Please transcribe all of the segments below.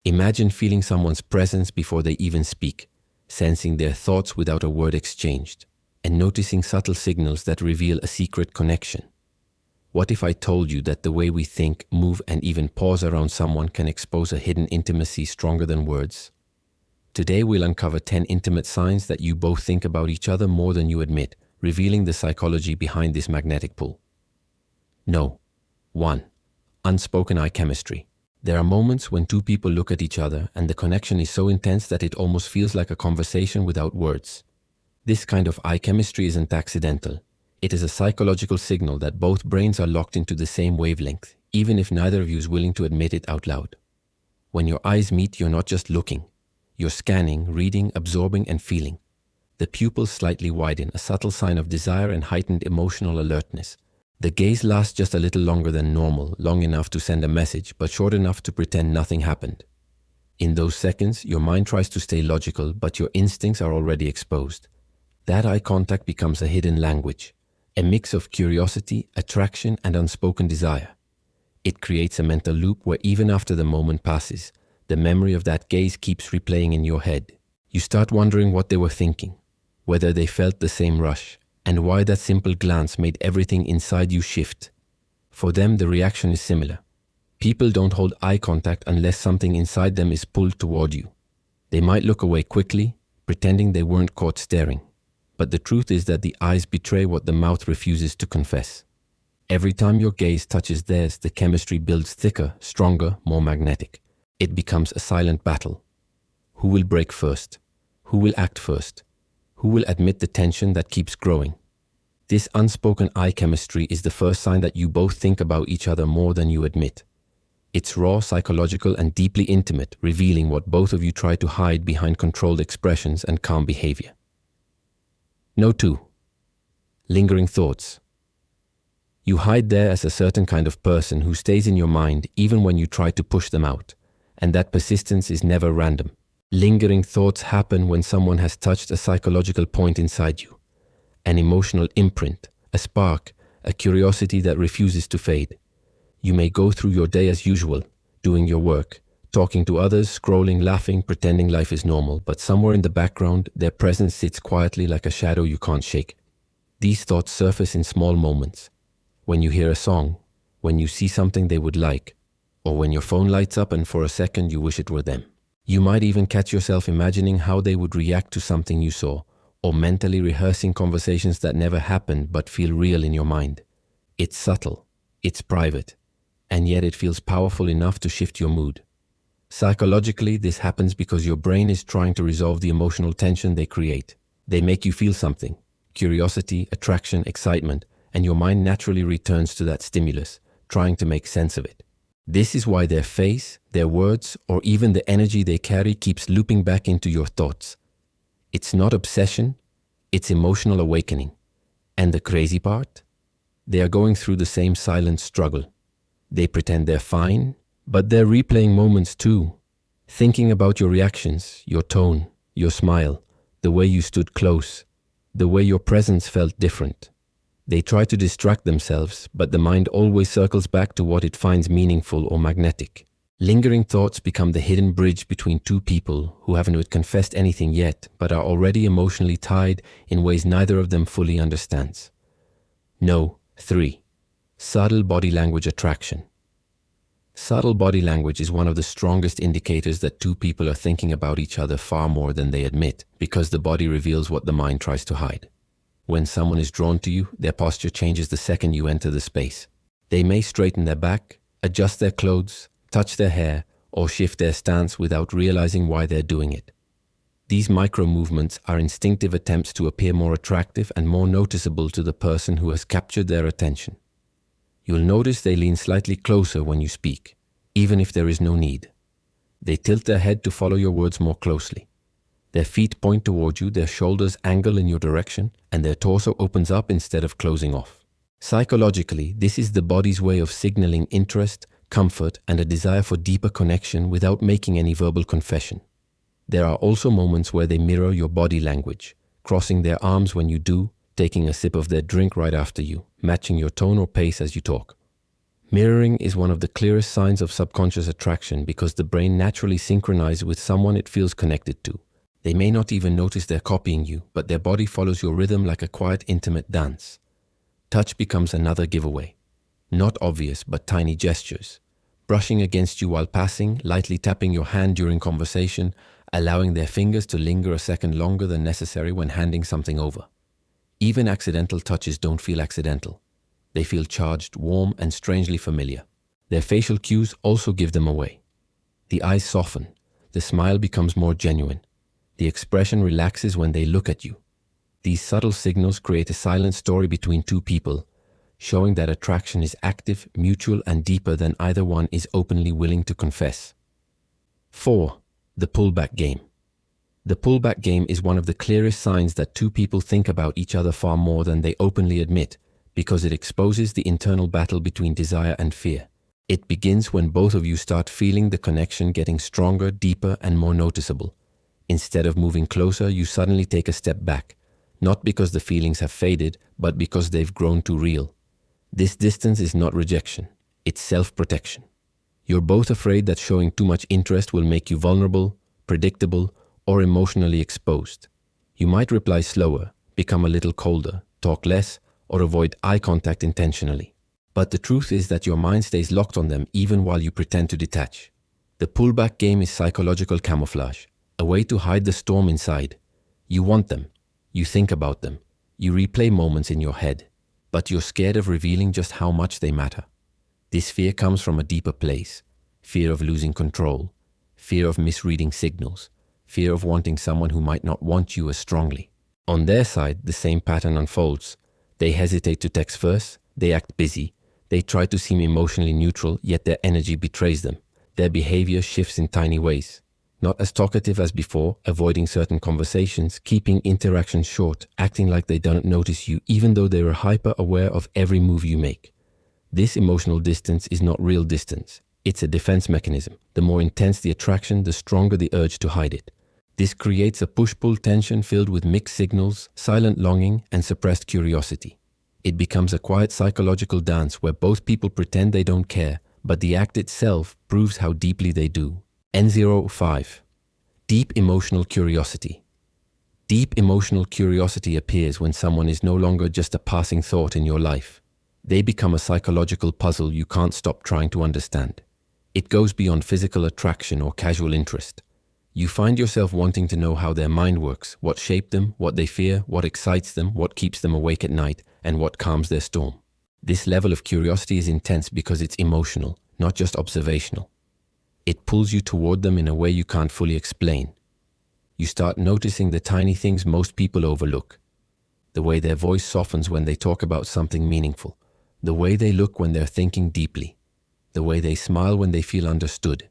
Imagine feeling someone's presence before they even speak, sensing their thoughts without a word exchanged, and noticing subtle signals that reveal a secret connection. What if I told you that the way we think, move, and even pause around someone can expose a hidden intimacy stronger than words? Today we'll uncover 10 intimate signs that you both think about each other more than you admit, revealing the psychology behind this magnetic pull. No. 1. Unspoken eye chemistry. There are moments when two people look at each other and the connection is so intense that it almost feels like a conversation without words. This kind of eye chemistry isn't accidental. It is a psychological signal that both brains are locked into the same wavelength, even if neither of you is willing to admit it out loud. When your eyes meet, you're not just looking. You're scanning, reading, absorbing, and feeling. The pupils slightly widen, a subtle sign of desire and heightened emotional alertness. The gaze lasts just a little longer than normal, long enough to send a message, but short enough to pretend nothing happened. In those seconds, your mind tries to stay logical, but your instincts are already exposed. That eye contact becomes a hidden language, a mix of curiosity, attraction, and unspoken desire. It creates a mental loop where even after the moment passes, the memory of that gaze keeps replaying in your head. You start wondering what they were thinking, whether they felt the same rush, and why that simple glance made everything inside you shift. For them, the reaction is similar. People don't hold eye contact unless something inside them is pulled toward you. They might look away quickly, pretending they weren't caught staring. But the truth is that the eyes betray what the mouth refuses to confess. Every time your gaze touches theirs, the chemistry builds thicker, stronger, more magnetic. It becomes a silent battle. Who will break first? Who will act first? Who will admit the tension that keeps growing? This unspoken eye chemistry is the first sign that you both think about each other more than you admit. It's raw, psychological, and deeply intimate, revealing what both of you try to hide behind controlled expressions and calm behavior. No. 2. Lingering thoughts. You hide there as a certain kind of person who stays in your mind even when you try to push them out, and that persistence is never random. Lingering thoughts happen when someone has touched a psychological point inside you, an emotional imprint, a spark, a curiosity that refuses to fade. You may go through your day as usual, doing your work, talking to others, scrolling, laughing, pretending life is normal, but somewhere in the background, their presence sits quietly like a shadow you can't shake. These thoughts surface in small moments. When you hear a song, when you see something they would like, or when your phone lights up and for a second you wish it were them. You might even catch yourself imagining how they would react to something you saw, or mentally rehearsing conversations that never happened but feel real in your mind. It's subtle, it's private, and yet it feels powerful enough to shift your mood. Psychologically, this happens because your brain is trying to resolve the emotional tension they create. They make you feel something, curiosity, attraction, excitement, and your mind naturally returns to that stimulus, trying to make sense of it. This is why their face, their words, or even the energy they carry keeps looping back into your thoughts. It's not obsession, it's emotional awakening. And the crazy part? They are going through the same silent struggle. They pretend they're fine, but they're replaying moments too, thinking about your reactions, your tone, your smile, the way you stood close, the way your presence felt different. They try to distract themselves, but the mind always circles back to what it finds meaningful or magnetic. Lingering thoughts become the hidden bridge between two people who haven't confessed anything yet, but are already emotionally tied in ways neither of them fully understands. No. 3. Subtle body language attraction. Subtle body language is one of the strongest indicators that two people are thinking about each other far more than they admit, because the body reveals what the mind tries to hide. When someone is drawn to you, their posture changes the second you enter the space. They may straighten their back, adjust their clothes, touch their hair, or shift their stance without realizing why they're doing it. These micro movements are instinctive attempts to appear more attractive and more noticeable to the person who has captured their attention. You'll notice they lean slightly closer when you speak, even if there is no need. They tilt their head to follow your words more closely. Their feet point toward you, their shoulders angle in your direction, and their torso opens up instead of closing off. Psychologically, this is the body's way of signaling interest, comfort, and a desire for deeper connection without making any verbal confession. There are also moments where they mirror your body language, crossing their arms when you do, taking a sip of their drink right after you, matching your tone or pace as you talk. Mirroring is one of the clearest signs of subconscious attraction because the brain naturally synchronizes with someone it feels connected to. They may not even notice they're copying you, but their body follows your rhythm like a quiet, intimate dance. Touch becomes another giveaway. Not obvious, but tiny gestures. Brushing against you while passing, lightly tapping your hand during conversation, allowing their fingers to linger a second longer than necessary when handing something over. Even accidental touches don't feel accidental. They feel charged, warm, and strangely familiar. Their facial cues also give them away. The eyes soften. The smile becomes more genuine. The expression relaxes when they look at you. These subtle signals create a silent story between two people, showing that attraction is active, mutual, and deeper than either one is openly willing to confess. 4. The pullback game. The pullback game is one of the clearest signs that two people think about each other far more than they openly admit, because it exposes the internal battle between desire and fear. It begins when both of you start feeling the connection getting stronger, deeper, and more noticeable. Instead of moving closer, you suddenly take a step back, not because the feelings have faded, but because they've grown too real. This distance is not rejection, it's self-protection. You're both afraid that showing too much interest will make you vulnerable, predictable, or emotionally exposed. You might reply slower, become a little colder, talk less, or avoid eye contact intentionally. But the truth is that your mind stays locked on them even while you pretend to detach. The pullback game is psychological camouflage, a way to hide the storm inside. You want them, you think about them, you replay moments in your head, but you're scared of revealing just how much they matter. This fear comes from a deeper place. Fear of losing control, fear of misreading signals, fear of wanting someone who might not want you as strongly. On their side, the same pattern unfolds. They hesitate to text first, they act busy, they try to seem emotionally neutral, yet their energy betrays them. Their behavior shifts in tiny ways. Not as talkative as before, avoiding certain conversations, keeping interactions short, acting like they don't notice you even though they are hyper aware of every move you make. This emotional distance is not real distance. It's a defense mechanism. The more intense the attraction, the stronger the urge to hide it. This creates a push-pull tension filled with mixed signals, silent longing, and suppressed curiosity. It becomes a quiet psychological dance where both people pretend they don't care, but the act itself proves how deeply they do. N05. Deep emotional curiosity. Deep emotional curiosity appears when someone is no longer just a passing thought in your life. They become a psychological puzzle you can't stop trying to understand. It goes beyond physical attraction or casual interest. You find yourself wanting to know how their mind works, what shaped them, what they fear, what excites them, what keeps them awake at night, and what calms their storm. This level of curiosity is intense because it's emotional, not just observational. It pulls you toward them in a way you can't fully explain. You start noticing the tiny things most people overlook. The way their voice softens when they talk about something meaningful. The way they look when they're thinking deeply. The way they smile when they feel understood.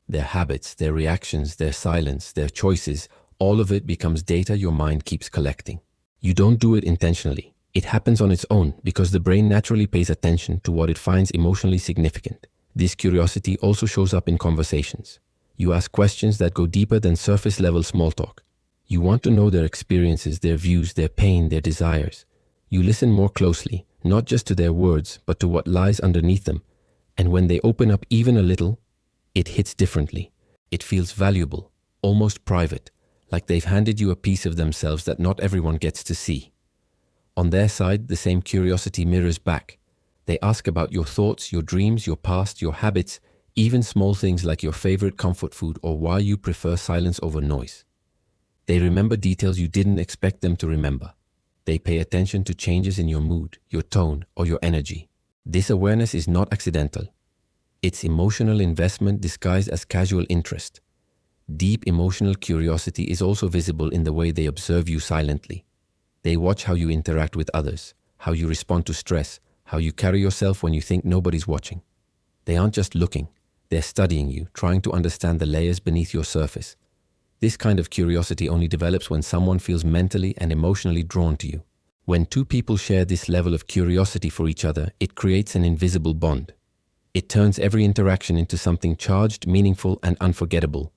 Their habits, their reactions, their silence, their choices, all of it becomes data your mind keeps collecting. You don't do it intentionally. It happens on its own because the brain naturally pays attention to what it finds emotionally significant. This curiosity also shows up in conversations. You ask questions that go deeper than surface-level small talk. You want to know their experiences, their views, their pain, their desires. You listen more closely, not just to their words, but to what lies underneath them. And when they open up even a little, it hits differently. It feels valuable, almost private, like they've handed you a piece of themselves that not everyone gets to see. On their side, the same curiosity mirrors back. They ask about your thoughts, your dreams, your past, your habits, even small things like your favorite comfort food or why you prefer silence over noise. They remember details you didn't expect them to remember. They pay attention to changes in your mood, your tone, or your energy. This awareness is not accidental. It's emotional investment disguised as casual interest. Deep emotional curiosity is also visible in the way they observe you silently. They watch how you interact with others, how you respond to stress, how you carry yourself when you think nobody's watching. They aren't just looking, they're studying you, trying to understand the layers beneath your surface. This kind of curiosity only develops when someone feels mentally and emotionally drawn to you. When two people share this level of curiosity for each other, it creates an invisible bond. It turns every interaction into something charged, meaningful, and unforgettable,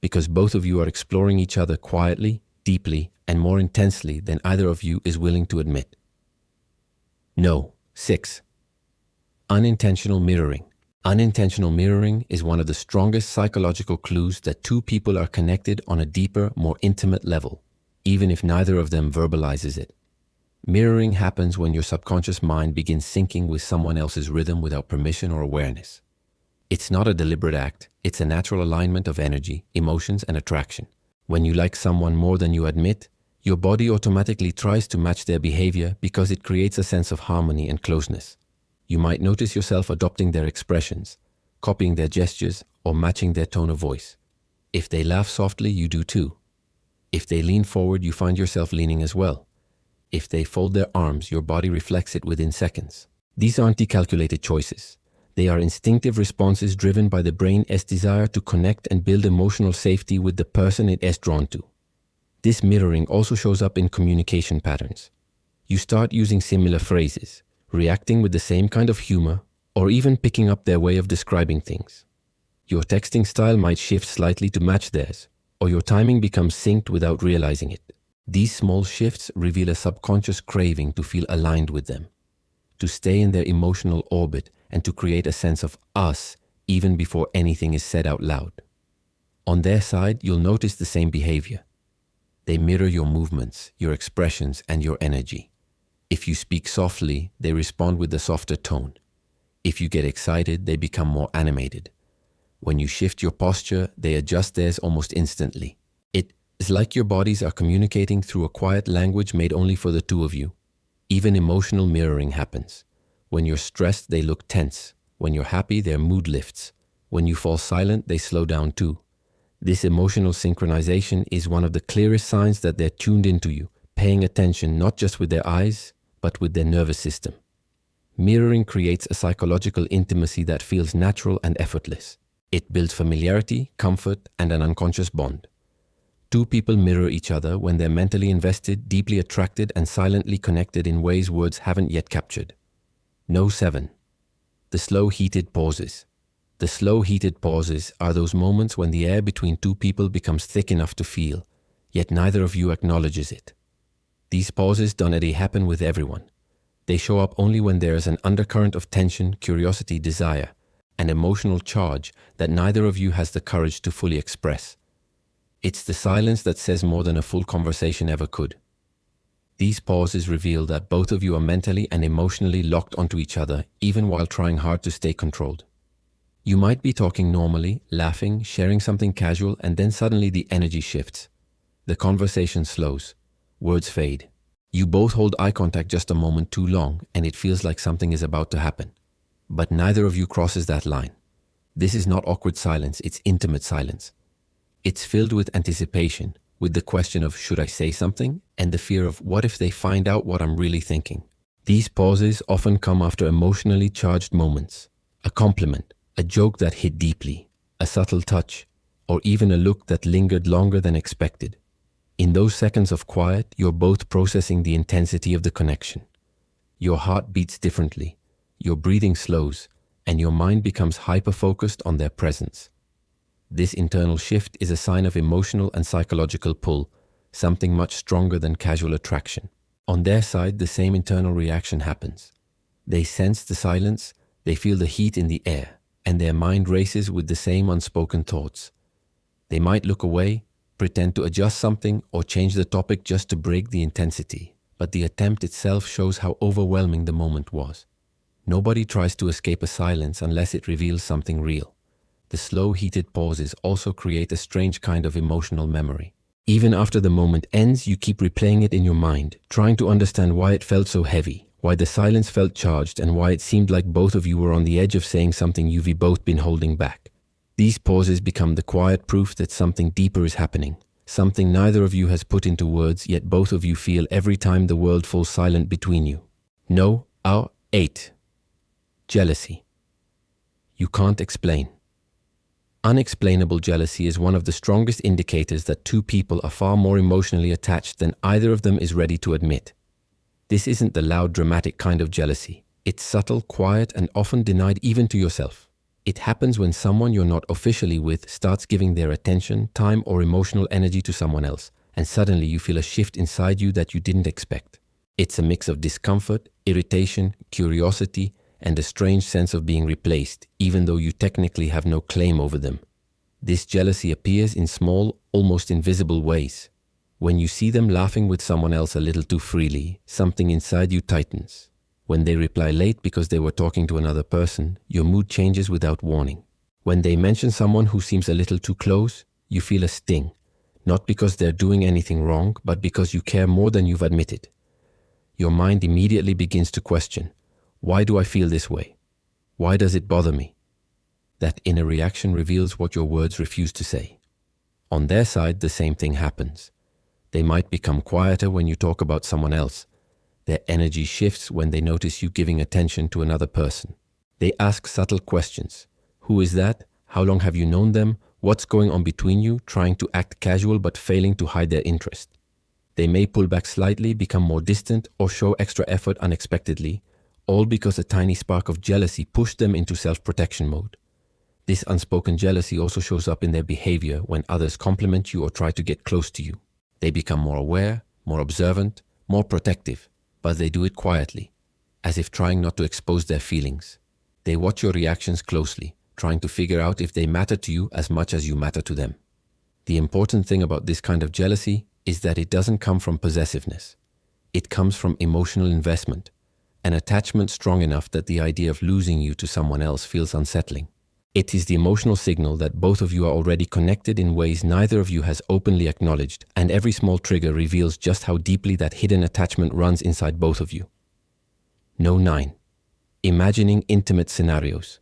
because both of you are exploring each other quietly, deeply, and more intensely than either of you is willing to admit. No. 6. Unintentional mirroring. Unintentional mirroring is one of the strongest psychological clues that two people are connected on a deeper, more intimate level, even if neither of them verbalizes it. Mirroring happens when your subconscious mind begins syncing with someone else's rhythm without permission or awareness. It's not a deliberate act, it's a natural alignment of energy, emotions, and attraction. When you like someone more than you admit, your body automatically tries to match their behavior because it creates a sense of harmony and closeness. You might notice yourself adopting their expressions, copying their gestures, or matching their tone of voice. If they laugh softly, you do too. If they lean forward, you find yourself leaning as well. If they fold their arms, your body reflects it within seconds. These aren't decalculated choices. They are instinctive responses driven by the brain's desire to connect and build emotional safety with the person it is drawn to. This mirroring also shows up in communication patterns. You start using similar phrases, reacting with the same kind of humor, or even picking up their way of describing things. Your texting style might shift slightly to match theirs, or your timing becomes synced without realizing it. These small shifts reveal a subconscious craving to feel aligned with them, to stay in their emotional orbit, and to create a sense of us even before anything is said out loud. On their side, you'll notice the same behavior. They mirror your movements, your expressions, and your energy. If you speak softly, they respond with a softer tone. If you get excited, they become more animated. When you shift your posture, they adjust theirs almost instantly. It is like your bodies are communicating through a quiet language made only for the two of you. Even emotional mirroring happens. When you're stressed, they look tense. When you're happy, their mood lifts. When you fall silent, they slow down too. This emotional synchronization is one of the clearest signs that they're tuned into you, paying attention not just with their eyes, but with their nervous system. Mirroring creates a psychological intimacy that feels natural and effortless. It builds familiarity, comfort, and an unconscious bond. Two people mirror each other when they're mentally invested, deeply attracted, and silently connected in ways words haven't yet captured. No 7. The slow heated pauses. The slow heated pauses are those moments when the air between two people becomes thick enough to feel, yet neither of you acknowledges it. These pauses don't happen with everyone. They show up only when there is an undercurrent of tension, curiosity, desire, and emotional charge that neither of you has the courage to fully express. It's the silence that says more than a full conversation ever could. These pauses reveal that both of you are mentally and emotionally locked onto each other, even while trying hard to stay controlled. You might be talking normally, laughing, sharing something casual, and then suddenly the energy shifts. The conversation slows. Words fade. You both hold eye contact just a moment too long, and it feels like something is about to happen. But neither of you crosses that line. This is not awkward silence, it's intimate silence. It's filled with anticipation, with the question of should I say something, and the fear of what if they find out what I'm really thinking. These pauses often come after emotionally charged moments. A compliment, a joke that hit deeply, a subtle touch, or even a look that lingered longer than expected. In those seconds of quiet, you're both processing the intensity of the connection. Your heart beats differently, your breathing slows, and your mind becomes hyper-focused on their presence. This internal shift is a sign of emotional and psychological pull, something much stronger than casual attraction. On their side, the same internal reaction happens. They sense the silence, they feel the heat in the air, and their mind races with the same unspoken thoughts. They might look away, pretend to adjust something, or change the topic just to break the intensity, but the attempt itself shows how overwhelming the moment was. Nobody tries to escape a silence unless it reveals something real. The slow, heated pauses also create a strange kind of emotional memory. Even after the moment ends, you keep replaying it in your mind, trying to understand why it felt so heavy, why the silence felt charged, and why it seemed like both of you were on the edge of saying something you've both been holding back. These pauses become the quiet proof that something deeper is happening, something neither of you has put into words, yet both of you feel every time the world falls silent between you. No, 8. Jealousy. You can't explain. Unexplainable jealousy is one of the strongest indicators that two people are far more emotionally attached than either of them is ready to admit. This isn't the loud, dramatic kind of jealousy. It's subtle, quiet, and often denied even to yourself. It happens when someone you're not officially with starts giving their attention, time, or emotional energy to someone else, and suddenly you feel a shift inside you that you didn't expect. It's a mix of discomfort, irritation, curiosity, and a strange sense of being replaced, even though you technically have no claim over them. This jealousy appears in small, almost invisible ways. When you see them laughing with someone else a little too freely, something inside you tightens. When they reply late because they were talking to another person, your mood changes without warning. When they mention someone who seems a little too close, you feel a sting, not because they're doing anything wrong, but because you care more than you've admitted. Your mind immediately begins to question, why do I feel this way? Why does it bother me? That inner reaction reveals what your words refuse to say. On their side, the same thing happens. They might become quieter when you talk about someone else. Their energy shifts when they notice you giving attention to another person. They ask subtle questions. Who is that? How long have you known them? What's going on between you? Trying to act casual but failing to hide their interest. They may pull back slightly, become more distant, or show extra effort unexpectedly, all because a tiny spark of jealousy pushed them into self-protection mode. This unspoken jealousy also shows up in their behavior when others compliment you or try to get close to you. They become more aware, more observant, more protective, but they do it quietly, as if trying not to expose their feelings. They watch your reactions closely, trying to figure out if they matter to you as much as you matter to them. The important thing about this kind of jealousy is that it doesn't come from possessiveness. It comes from emotional investment, an attachment strong enough that the idea of losing you to someone else feels unsettling. It is the emotional signal that both of you are already connected in ways neither of you has openly acknowledged, and every small trigger reveals just how deeply that hidden attachment runs inside both of you. No 9. Imagining intimate scenarios.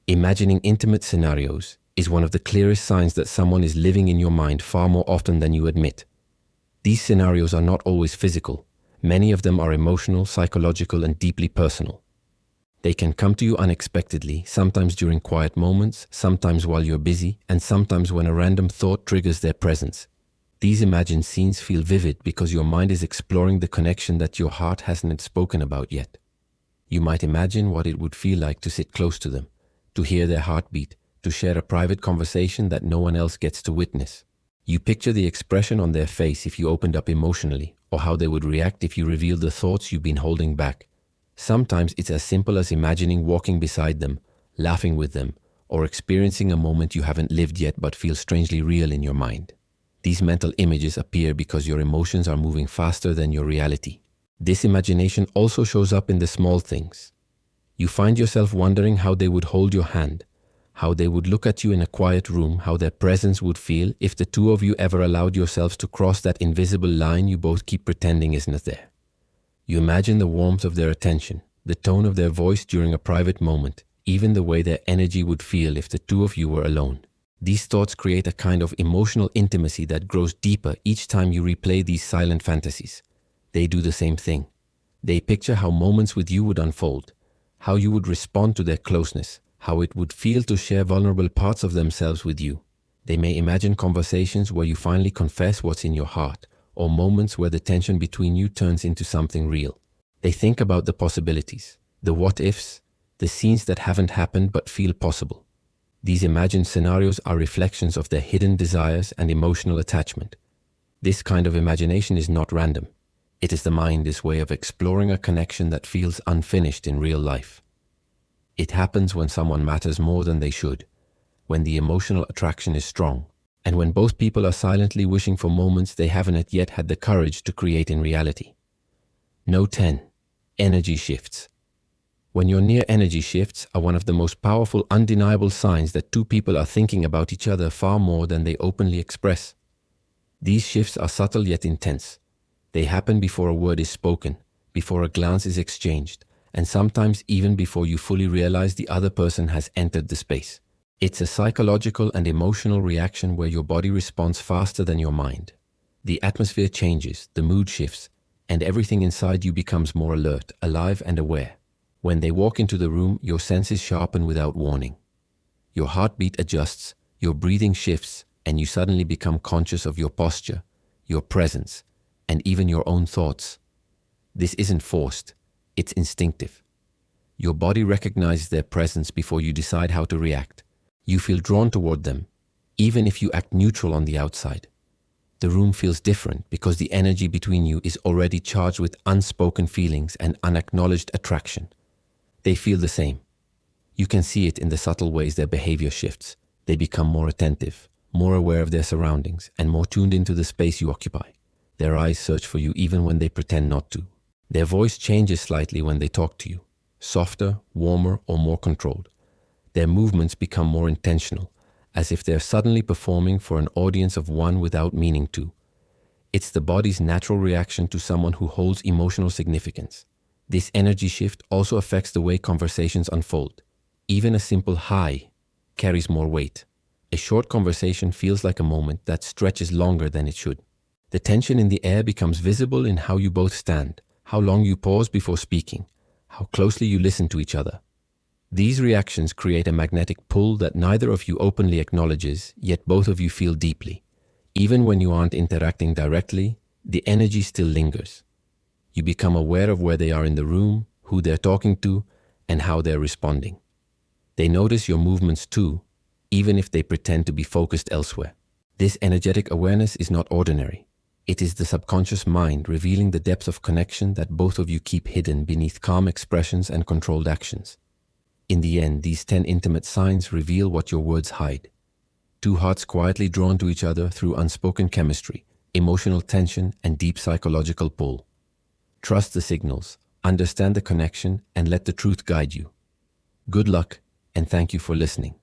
Imagining intimate scenarios is one of the clearest signs that someone is living in your mind far more often than you admit. These scenarios are not always physical. Many of them are emotional, psychological, and deeply personal. They can come to you unexpectedly, sometimes during quiet moments, sometimes while you're busy, and sometimes when a random thought triggers their presence. These imagined scenes feel vivid because your mind is exploring the connection that your heart hasn't spoken about yet. You might imagine what it would feel like to sit close to them, to hear their heartbeat, to share a private conversation that no one else gets to witness. You picture the expression on their face if you opened up emotionally, or how they would react if you revealed the thoughts you've been holding back. Sometimes it's as simple as imagining walking beside them, laughing with them, or experiencing a moment you haven't lived yet but feel strangely real in your mind. These mental images appear because your emotions are moving faster than your reality. This imagination also shows up in the small things. You find yourself wondering how they would hold your hand, how they would look at you in a quiet room, how their presence would feel if the two of you ever allowed yourselves to cross that invisible line you both keep pretending isn't there. You imagine the warmth of their attention, the tone of their voice during a private moment, even the way their energy would feel if the two of you were alone. These thoughts create a kind of emotional intimacy that grows deeper each time you replay these silent fantasies. They do the same thing. They picture how moments with you would unfold, how you would respond to their closeness, how it would feel to share vulnerable parts of themselves with you. They may imagine conversations where you finally confess what's in your heart, or moments where the tension between you turns into something real. They think about the possibilities, the what-ifs, the scenes that haven't happened but feel possible. These imagined scenarios are reflections of their hidden desires and emotional attachment. This kind of imagination is not random. It is the mind's way of exploring a connection that feels unfinished in real life. It happens when someone matters more than they should, when the emotional attraction is strong, and when both people are silently wishing for moments they haven't yet had the courage to create in reality. No 10. Energy shifts. When your near energy shifts are one of the most powerful, undeniable signs that two people are thinking about each other far more than they openly express. These shifts are subtle yet intense. They happen before a word is spoken, before a glance is exchanged, and sometimes even before you fully realize the other person has entered the space. It's a psychological and emotional reaction where your body responds faster than your mind. The atmosphere changes, the mood shifts, and everything inside you becomes more alert, alive, and aware. When they walk into the room, your senses sharpen without warning. Your heartbeat adjusts, your breathing shifts, and you suddenly become conscious of your posture, your presence, and even your own thoughts. This isn't forced, it's instinctive. Your body recognizes their presence before you decide how to react. You feel drawn toward them, even if you act neutral on the outside. The room feels different because the energy between you is already charged with unspoken feelings and unacknowledged attraction. They feel the same. You can see it in the subtle ways their behavior shifts. They become more attentive, more aware of their surroundings, and more tuned into the space you occupy. Their eyes search for you even when they pretend not to. Their voice changes slightly when they talk to you, softer, warmer, or more controlled. Their movements become more intentional, as if they're suddenly performing for an audience of one without meaning to. It's the body's natural reaction to someone who holds emotional significance. This energy shift also affects the way conversations unfold. Even a simple hi carries more weight. A short conversation feels like a moment that stretches longer than it should. The tension in the air becomes visible in how you both stand, how long you pause before speaking, how closely you listen to each other. These reactions create a magnetic pull that neither of you openly acknowledges, yet both of you feel deeply. Even when you aren't interacting directly, the energy still lingers. You become aware of where they are in the room, who they're talking to, and how they're responding. They notice your movements too, even if they pretend to be focused elsewhere. This energetic awareness is not ordinary. It is the subconscious mind revealing the depth of connection that both of you keep hidden beneath calm expressions and controlled actions. In the end, these 10 intimate signs reveal what your words hide. Two hearts quietly drawn to each other through unspoken chemistry, emotional tension, and deep psychological pull. Trust the signals, understand the connection, and let the truth guide you. Good luck, and thank you for listening.